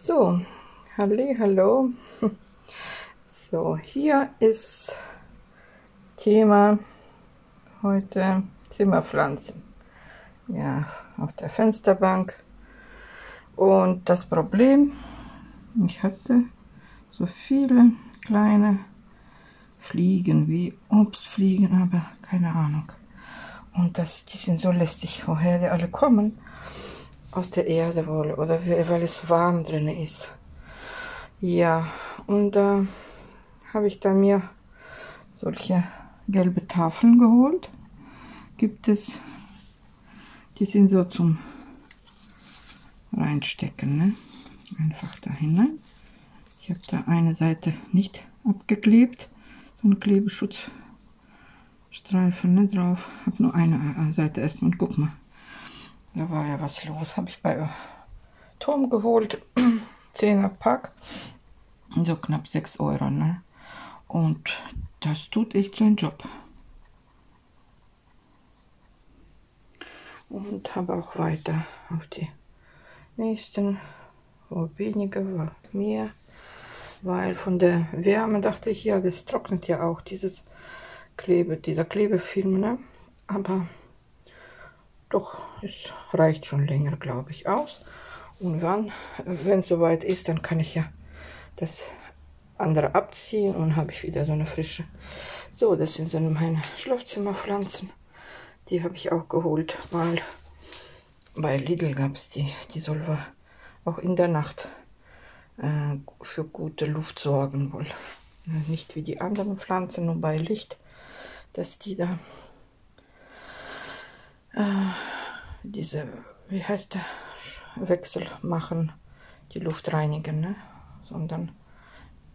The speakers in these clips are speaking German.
So, hallo. So, hier ist Thema heute Zimmerpflanzen. Ja, auf der Fensterbank. Und das Problem, ich hatte so viele kleine Fliegen, wie Obstfliegen, aber keine Ahnung. Und die sind so lästig, woher die alle kommen. Aus der Erde wohl, oder weil es warm drin ist. Ja, und da habe ich dann mir solche gelbe Tafeln geholt. Gibt es, die sind so zum Reinstecken, ne? Einfach da hinein. Ich habe da eine Seite nicht abgeklebt, so ein Klebeschutzstreifen, ne, drauf. Habe nur eine Seite erstmal und guck mal. Da war ja was los. Habe ich bei Turm geholt. 10er Pack. So knapp 6 Euro, ne? Und das tut echt seinen Job. Und habe auch weiter auf die nächsten, wo weniger, wo mehr. Weil von der Wärme dachte ich, ja, das trocknet ja auch, dieser Klebefilm, ne? Aber doch, es reicht schon länger, glaube ich, aus. Und wenn es soweit ist, dann kann ich ja das andere abziehen und habe ich wieder so eine frische. So, das sind so meine Schlafzimmerpflanzen. Die habe ich auch geholt, weil bei Lidl gab es die soll auch in der Nacht für gute Luft sorgen wohl. Nicht wie die anderen Pflanzen, nur bei Licht, dass die da diese, wie heißt der, Wechsel machen, die Luft reinigen, ne? Sondern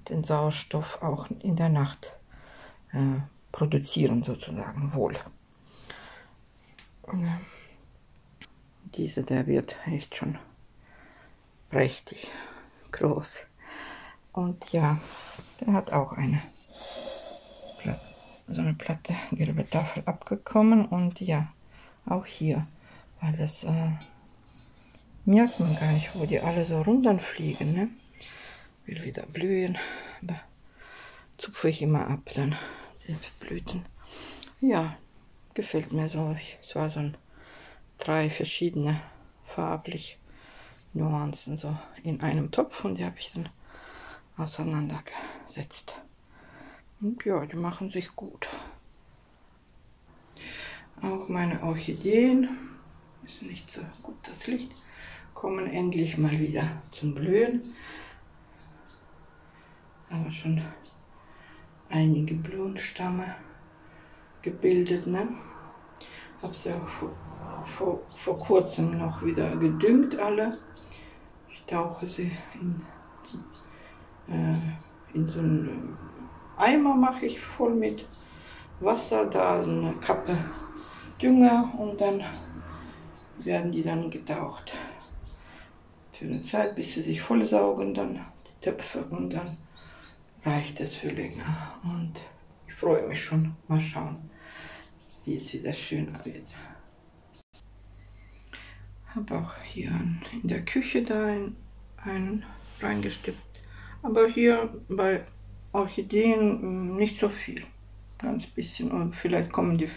den Sauerstoff auch in der Nacht produzieren, sozusagen, wohl. Der wird echt schon prächtig groß. Und ja, der hat auch so eine platte gelbe Tafel abgekommen. Und ja, auch hier, weil das merkt man gar nicht, wo die alle so runterfliegen, ne? Will wieder blühen, aber zupfe ich immer ab, dann die Blüten. Ja, gefällt mir so. Es war so 3 verschiedene farblich Nuancen so in einem Topf und die habe ich dann auseinandergesetzt. Und ja, die machen sich gut. Auch meine Orchideen, ist nicht so gut das Licht, kommen endlich mal wieder zum Blühen. Aber schon einige Blütenstämme gebildet, ne? Habe sie auch vor kurzem noch wieder gedüngt, alle. Ich tauche sie in so einen Eimer, mache ich voll mit Wasser, da eine Kappe Dünger und dann werden die dann getaucht. Für eine Zeit, bis sie sich vollsaugen, dann die Töpfe und dann reicht es für länger. Und ich freue mich schon. Mal schauen, wie es wieder schön wird. Habe auch hier in der Küche da einen reingestippt. Aber hier bei Orchideen nicht so viel. Ganz bisschen. Oder vielleicht kommen die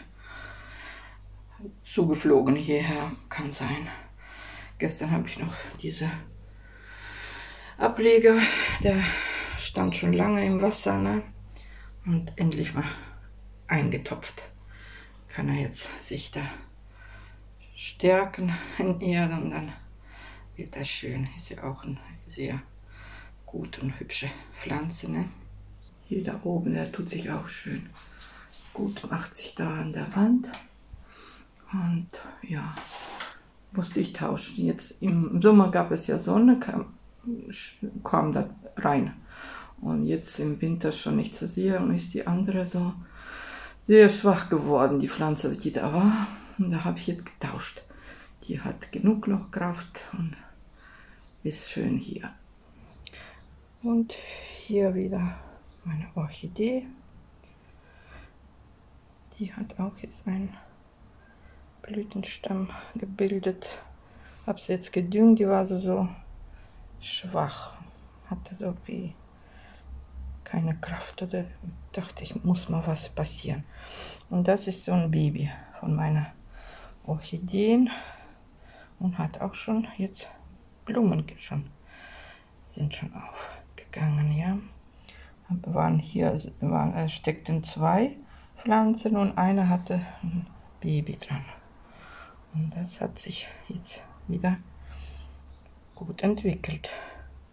zugeflogen hierher. Kann sein. Gestern habe ich noch diese Ableger. Der stand schon lange im Wasser, ne? Und endlich mal eingetopft. Kann er jetzt sich da stärken in Erde und dann wird das schön. Ist ja auch eine sehr gute und hübsche Pflanze, ne? Hier da oben, der tut sich auch schön gut, macht sich da an der Wand. Und ja, musste ich tauschen. Jetzt im Sommer gab es ja Sonne, kam da rein. Und jetzt im Winter schon nicht so sehr und ist die andere so sehr schwach geworden, die Pflanze, die da war. Und da habe ich jetzt getauscht. Die hat genug noch Kraft und ist schön hier. Und hier wieder meine Orchidee. Die hat auch jetzt einen Blütenstamm gebildet. Habe sie jetzt gedüngt, die war so schwach. Hatte so wie keine Kraft oder dachte ich, muss mal was passieren. Und das ist so ein Baby von meiner Orchideen und hat auch schon jetzt Blumen sind schon aufgegangen, ja. Steckten 2 Pflanzen und eine hatte ein Baby dran. Und das hat sich jetzt wieder gut entwickelt.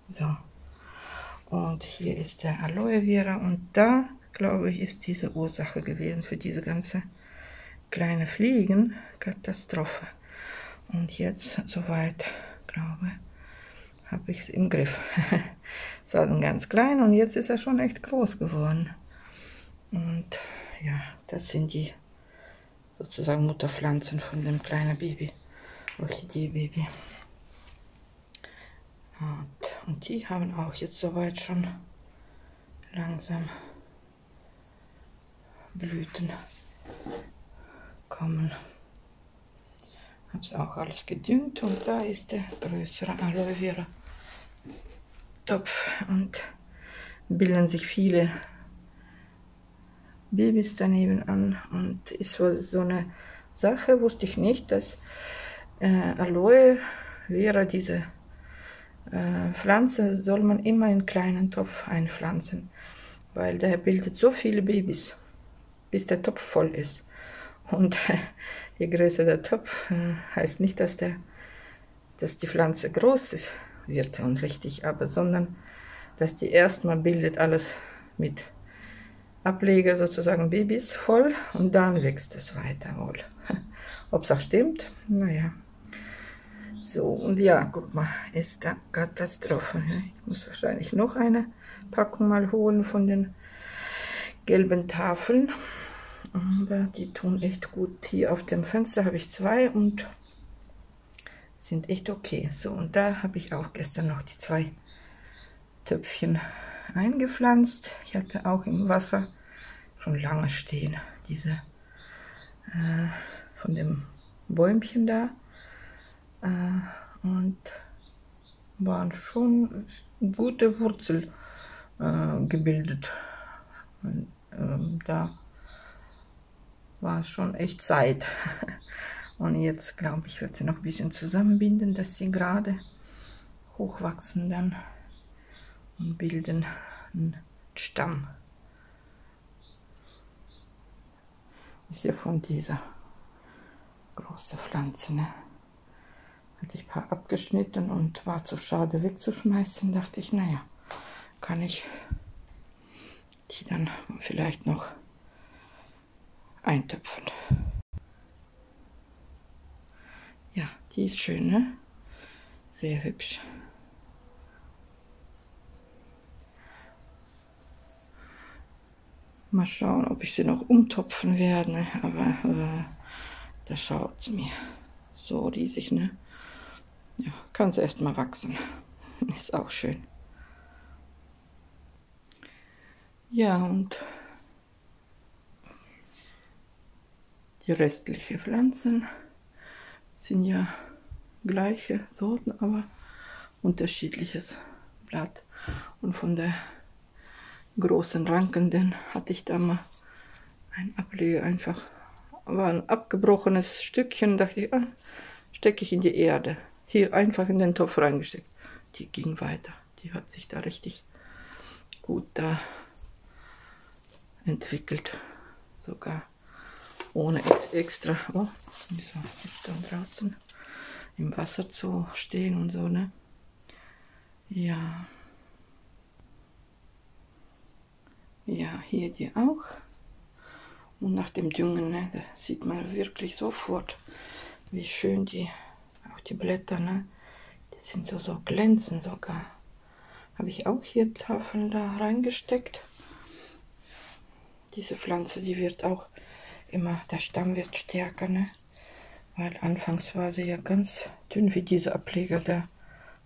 So. Und hier ist der Aloe Vera und da, glaube ich, ist diese Ursache gewesen für diese ganze kleine Fliegenkatastrophe. Und jetzt, soweit, glaube ich, habe ich es im Griff. Es war ganz klein und jetzt ist er schon echt groß geworden. Und ja, das sind die sozusagen Mutterpflanzen von dem kleinen Baby, Orchidee-Baby. Und die haben auch jetzt soweit schon langsam Blüten kommen. Habe es auch alles gedüngt und da ist der größere Aloe Vera Topf und bilden sich viele Babys daneben an und ist so eine Sache, wusste ich nicht, dass Aloe Vera, diese Pflanze, soll man immer in einen kleinen Topf einpflanzen, weil der bildet so viele Babys, bis der Topf voll ist. Und je größer der Topf, heißt nicht, dass die Pflanze groß wird und richtig, sondern dass die erstmal bildet alles mit Ableger sozusagen Babys voll und dann wächst es weiter wohl. Ob es auch stimmt, naja. So, und ja, guck mal, ist da Katastrophe. Ich muss wahrscheinlich noch eine Packung mal holen von den gelben Tafeln. Aber die tun echt gut. Hier auf dem Fenster habe ich 2 und sind echt okay. So, und da habe ich auch gestern noch die 2 Töpfchen eingepflanzt. Ich hatte auch im Wasser schon lange stehen, diese von dem Bäumchen da. Und waren schon gute Wurzel gebildet. Und, da war es schon echt Zeit. Und jetzt glaube ich, wird sie noch ein bisschen zusammenbinden, dass sie gerade hochwachsen dann und bilden einen Stamm. Das ist ja von dieser großen Pflanze, ne? Hatte ich ein paar abgeschnitten und war zu schade wegzuschmeißen, dachte ich, naja, kann ich die dann vielleicht noch eintöpfen. Ja, die ist schön, ne? Sehr hübsch. Mal schauen, ob ich sie noch umtopfen werde, aber da schaut es mir so riesig, ne? Ja, kann sie erst mal wachsen. Ist auch schön. Ja, und die restlichen Pflanzen sind ja gleiche Sorten, aber unterschiedliches Blatt. Und von der großen rankenden hatte ich da mal ein Ableger, einfach war ein abgebrochenes Stückchen, dachte ich, stecke ich in die Erde. Hier einfach in den Topf reingesteckt. Die ging weiter. Die hat sich da richtig gut da entwickelt. Sogar ohne extra so, da draußen im Wasser zu stehen und so, ne? Ja. Ja, hier die auch. Und nach dem Düngen, ne, da sieht man wirklich sofort, wie schön auch die Blätter, ne, die sind so glänzend sogar. Habe ich auch hier Tafeln da reingesteckt. Diese Pflanze, die wird auch immer, der Stamm wird stärker, ne, weil anfangs war sie ja ganz dünn, wie diese Ableger da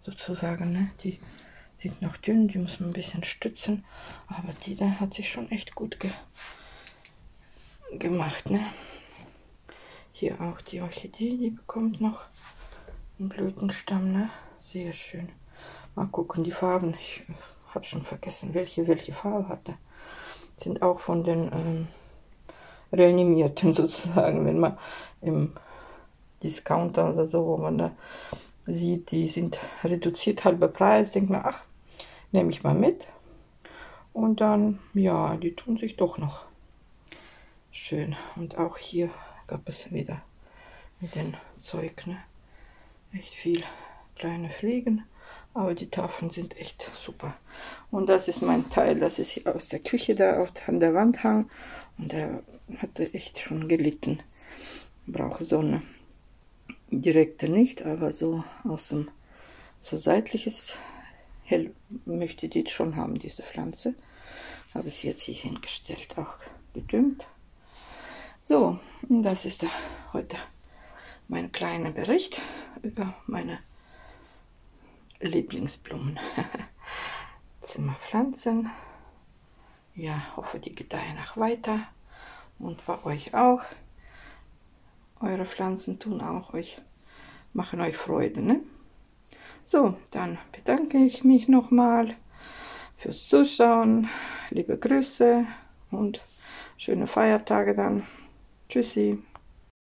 sozusagen, ne, die sind noch dünn, die muss man ein bisschen stützen, aber die da hat sich schon echt gut gemacht, ne. Hier auch die Orchidee, die bekommt noch einen Blütenstamm, ne, sehr schön. Mal gucken, die Farben. Ich habe schon vergessen, welche Farbe hatte. Sind auch von den Reanimierten sozusagen, wenn man im Discounter oder so, wo man da sieht, die sind reduziert, halber Preis, denkt man, ach, nehme ich mal mit. Und dann, ja, die tun sich doch noch schön. Und auch hier gab es wieder mit dem Zeug, ne, echt viel kleine Fliegen. Aber die Tafeln sind echt super. Und das ist mein Teil, das ist hier aus der Küche da an der Wand hang. Und der hatte echt schon gelitten. Brauche Sonne. Direkte nicht, aber so aus dem, so seitliches Hell möchte die schon haben, diese Pflanze. Habe ich jetzt hier hingestellt, auch gedüngt. So, und das ist heute mein kleiner Bericht über meine Lieblingsblumen. Zimmerpflanzen. Ja, hoffe, die gedeihen auch weiter. Und bei euch auch. Eure Pflanzen tun auch euch, machen euch Freude, ne? So, dann bedanke ich mich nochmal fürs Zuschauen. Liebe Grüße und schöne Feiertage dann. Tschüssi.